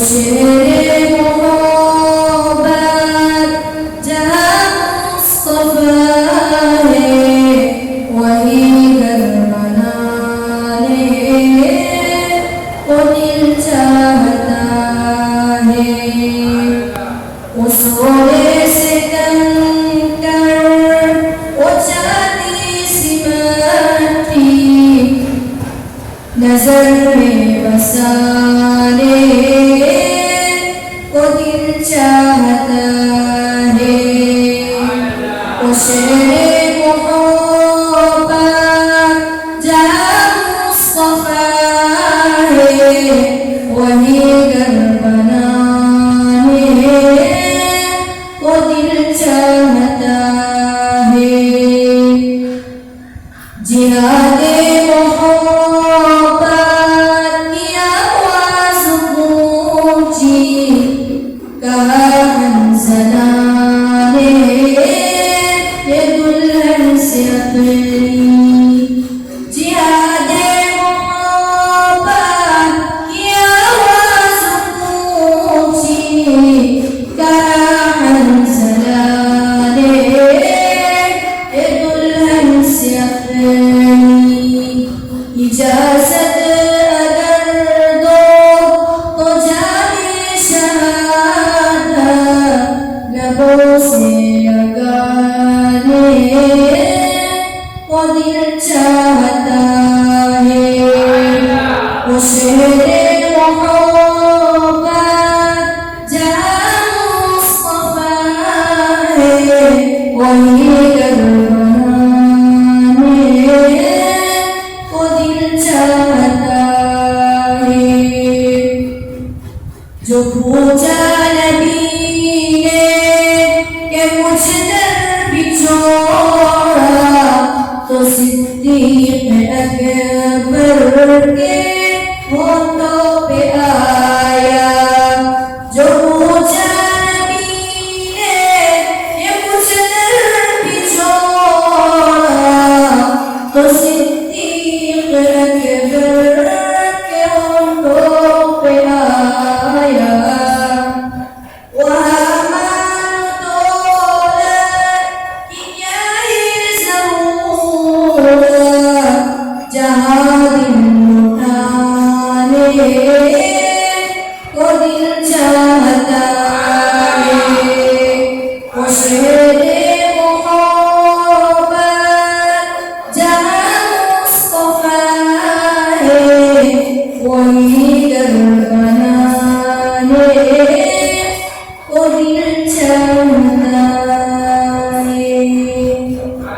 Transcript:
शेर मोहब्बत जहाँ मुस्तफा है वही घर बनाने को दिल चाहता है। उसोरे से कंकर वो चांदी सी मट्टी नजर में बसाने को दिल चाहता है। वो शेर मोहब्बत जहाँ मुस्तफा है वही घर बनाने को दिल चाहता है। जिहादे मोहब्बत की आवाज़ ऊंची कहा हंसला ने ये दुल्हन से अपनी। जिहादे मोहब्बत की आवाज़ ऊंची कहा हंसला ने ये दुल्हन से अपनी। इजाज़त अगर दो तो जाने शहादत लबों से लगाने को दिल चाहता है। वो शेर मोहब्बत जहाँ मुस्तफा है वही घर बनाने को दिल चाहता है। जो पूछा नबी ने कि मुझ दर भी छोड़ा तो सिद्दीक़ अकबर के होठों पे आया। जो पूछा नबी ने कि मुझ दर भी छोड़ा तो सिद्दीक़ अकबर के होठों पे आया। वहाँ मानो दौलत की क्या ही ज़रूरत जहाँ दिल उठाने को दिल चाहता है। वो शेर मोहब्बत जहाँ मुस्तफा है वही घर बनाने को दिल चाहता